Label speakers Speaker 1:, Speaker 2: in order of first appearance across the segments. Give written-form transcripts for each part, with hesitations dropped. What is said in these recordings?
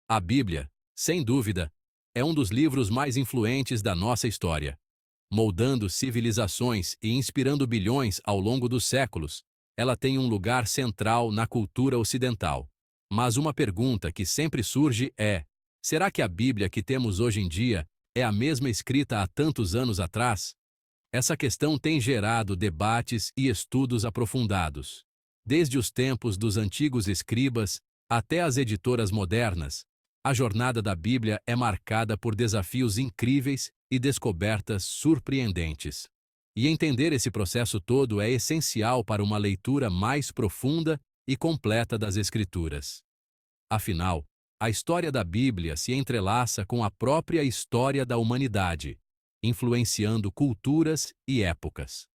Speaker 1: A Bíblia, sem dúvida, é um dos livros mais influentes da nossa história. Moldando civilizações e inspirando bilhões ao longo dos séculos, ela tem um lugar central na cultura ocidental. Mas uma pergunta que sempre surge é: será que a Bíblia que temos hoje em dia é a mesma escrita há tantos anos atrás? Essa questão tem gerado debates e estudos aprofundados. Desde os tempos dos antigos escribas até as editoras modernas, a jornada da Bíblia é marcada por desafios incríveis e descobertas surpreendentes. E entender esse processo todo é essencial para uma leitura mais profunda e completa das Escrituras. Afinal, a história da Bíblia se entrelaça com a própria história da humanidade, influenciando culturas e épocas.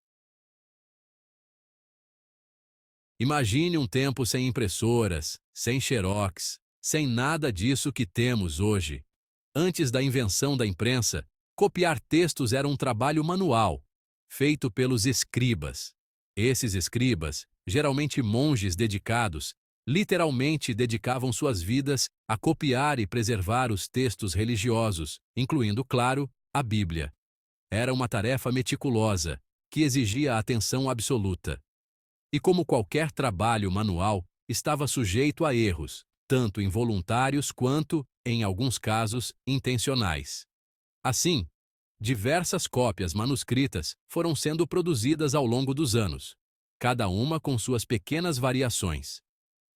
Speaker 1: Imagine um tempo sem impressoras, sem xerox, sem nada disso que temos hoje. Antes da invenção da imprensa, copiar textos era um trabalho manual, feito pelos escribas. Esses escribas, geralmente monges dedicados, literalmente dedicavam suas vidas a copiar e preservar os textos religiosos, incluindo, claro, a Bíblia. Era uma tarefa meticulosa, que exigia atenção absoluta. E como qualquer trabalho manual, estava sujeito a erros, tanto involuntários quanto, em alguns casos, intencionais. Assim, diversas cópias manuscritas foram sendo produzidas ao longo dos anos, cada uma com suas pequenas variações.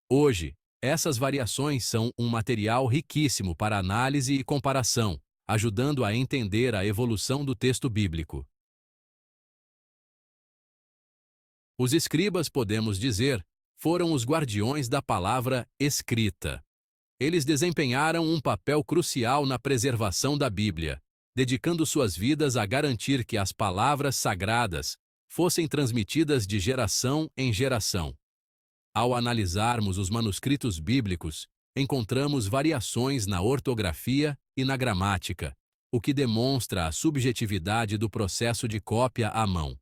Speaker 1: Hoje, essas variações são um material riquíssimo para análise e comparação, ajudando a entender a evolução do texto bíblico. Os escribas, podemos dizer, foram os guardiões da palavra escrita. Eles desempenharam um papel crucial na preservação da Bíblia, dedicando suas vidas a garantir que as palavras sagradas fossem transmitidas de geração em geração. Ao analisarmos os manuscritos bíblicos, encontramos variações na ortografia e na gramática, o que demonstra a subjetividade do processo de cópia à mão.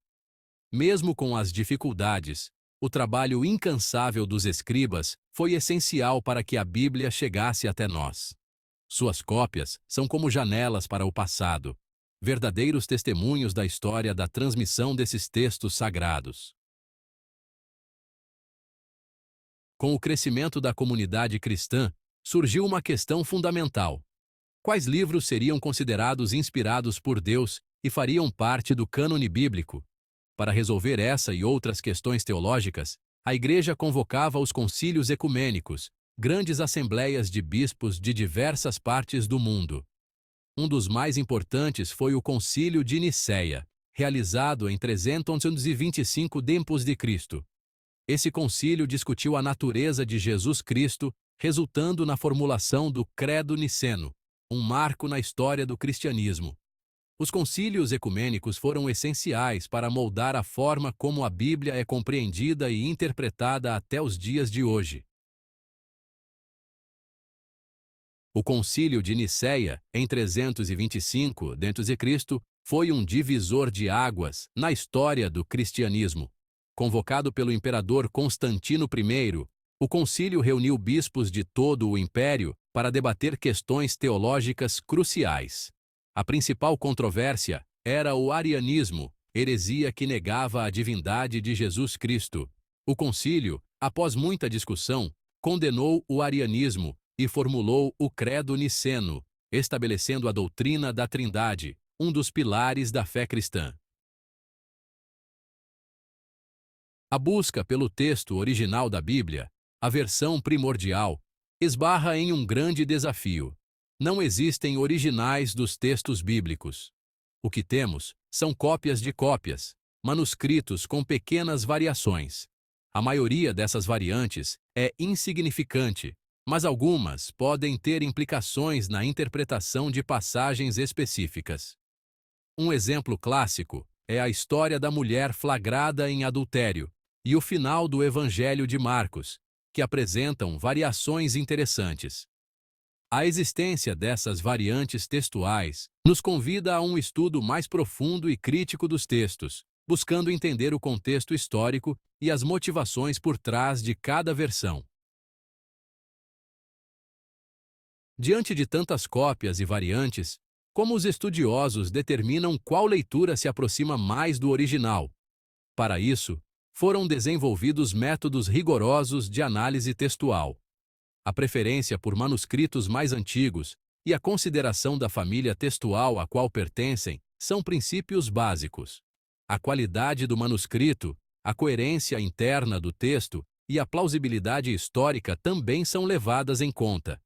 Speaker 1: Mesmo com as dificuldades, o trabalho incansável dos escribas foi essencial para que a Bíblia chegasse até nós. Suas cópias são como janelas para o passado, verdadeiros testemunhos da história da transmissão desses textos sagrados. Com o crescimento da comunidade cristã, surgiu uma questão fundamental: quais livros seriam considerados inspirados por Deus e fariam parte do cânone bíblico? Para resolver essa e outras questões teológicas, a Igreja convocava os concílios ecumênicos, grandes assembleias de bispos de diversas partes do mundo. Um dos mais importantes foi o Concílio de Nicéia, realizado em 325 d.C. Esse concílio discutiu a natureza de Jesus Cristo, resultando na formulação do Credo Niceno, um marco na história do cristianismo. Os concílios ecumênicos foram essenciais para moldar a forma como a Bíblia é compreendida e interpretada até os dias de hoje. O Concílio de Nicéia, em 325 d.C., foi um divisor de águas na história do cristianismo. Convocado pelo imperador Constantino I, o concílio reuniu bispos de todo o império para debater questões teológicas cruciais. A principal controvérsia era o arianismo, heresia que negava a divindade de Jesus Cristo. O concílio, após muita discussão, condenou o arianismo e formulou o Credo Niceno, estabelecendo a doutrina da Trindade, um dos pilares da fé cristã. A busca pelo texto original da Bíblia, a versão primordial, esbarra em um grande desafio. Não existem originais dos textos bíblicos. O que temos são cópias de cópias, manuscritos com pequenas variações. A maioria dessas variantes é insignificante, mas algumas podem ter implicações na interpretação de passagens específicas. Um exemplo clássico é a história da mulher flagrada em adultério e o final do Evangelho de Marcos, que apresentam variações interessantes. A existência dessas variantes textuais nos convida a um estudo mais profundo e crítico dos textos, buscando entender o contexto histórico e as motivações por trás de cada versão. Diante de tantas cópias e variantes, como os estudiosos determinam qual leitura se aproxima mais do original? Para isso, foram desenvolvidos métodos rigorosos de análise textual. A preferência por manuscritos mais antigos e a consideração da família textual a qual pertencem são princípios básicos. A qualidade do manuscrito, a coerência interna do texto e a plausibilidade histórica também são levadas em conta.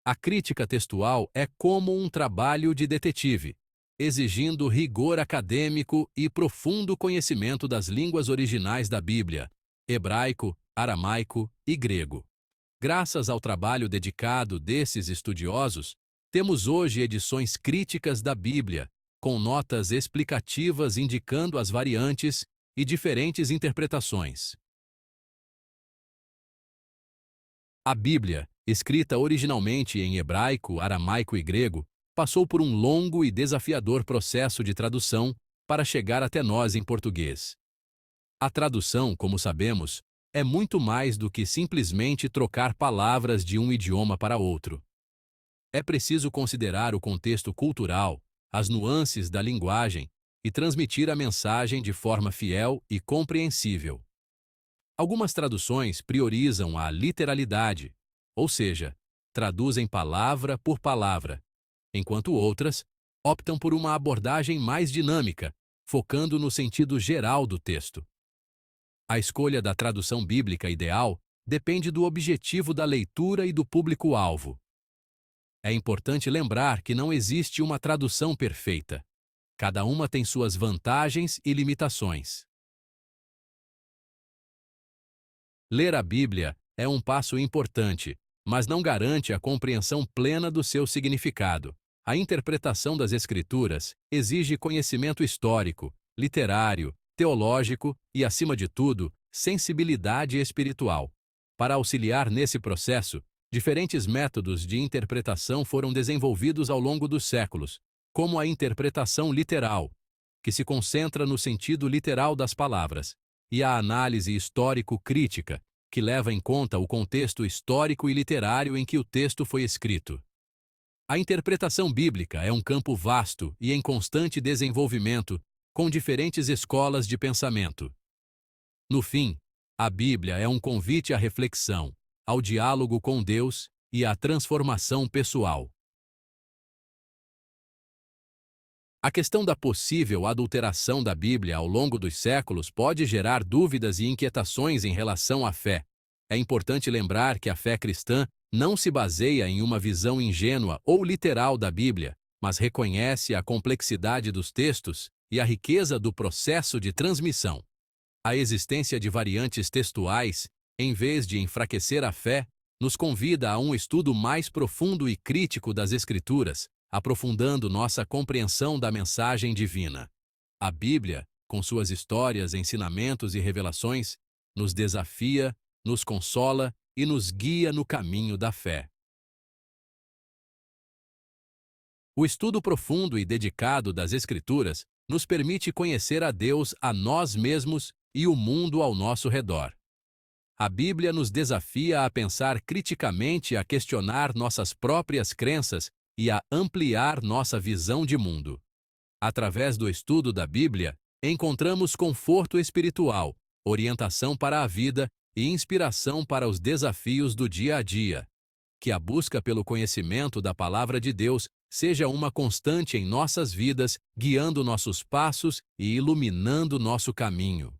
Speaker 1: A crítica textual é como um trabalho de detetive, exigindo rigor acadêmico e profundo conhecimento das línguas originais da Bíblia, hebraico, aramaico e grego. Graças ao trabalho dedicado desses estudiosos, temos hoje edições críticas da Bíblia, com notas explicativas indicando as variantes e diferentes interpretações. A Bíblia, escrita originalmente em hebraico, aramaico e grego, passou por um longo e desafiador processo de tradução para chegar até nós em português. A tradução, como sabemos, é muito mais do que simplesmente trocar palavras de um idioma para outro. É preciso considerar o contexto cultural, as nuances da linguagem e transmitir a mensagem de forma fiel e compreensível. Algumas traduções priorizam a literalidade, ou seja, traduzem palavra por palavra, enquanto outras optam por uma abordagem mais dinâmica, focando no sentido geral do texto. A escolha da tradução bíblica ideal depende do objetivo da leitura e do público-alvo. É importante lembrar que não existe uma tradução perfeita. Cada uma tem suas vantagens e limitações. Ler a Bíblia é um passo importante, mas não garante a compreensão plena do seu significado. A interpretação das Escrituras exige conhecimento histórico, literário, teológico e, acima de tudo, sensibilidade espiritual. Para auxiliar nesse processo, diferentes métodos de interpretação foram desenvolvidos ao longo dos séculos, como a interpretação literal, que se concentra no sentido literal das palavras, e a análise histórico-crítica, que leva em conta o contexto histórico e literário em que o texto foi escrito. A interpretação bíblica é um campo vasto e em constante desenvolvimento, com diferentes escolas de pensamento. No fim, a Bíblia é um convite à reflexão, ao diálogo com Deus e à transformação pessoal. A questão da possível adulteração da Bíblia ao longo dos séculos pode gerar dúvidas e inquietações em relação à fé. É importante lembrar que a fé cristã não se baseia em uma visão ingênua ou literal da Bíblia, mas reconhece a complexidade dos textos e a riqueza do processo de transmissão. A existência de variantes textuais, em vez de enfraquecer a fé, nos convida a um estudo mais profundo e crítico das Escrituras, aprofundando nossa compreensão da mensagem divina. A Bíblia, com suas histórias, ensinamentos e revelações, nos desafia, nos consola e nos guia no caminho da fé. O estudo profundo e dedicado das Escrituras nos permite conhecer a Deus, a nós mesmos e o mundo ao nosso redor. A Bíblia nos desafia a pensar criticamente, a questionar nossas próprias crenças e a ampliar nossa visão de mundo. Através do estudo da Bíblia, encontramos conforto espiritual, orientação para a vida e inspiração para os desafios do dia a dia. Que a busca pelo conhecimento da Palavra de Deus seja uma constante em nossas vidas, guiando nossos passos e iluminando nosso caminho.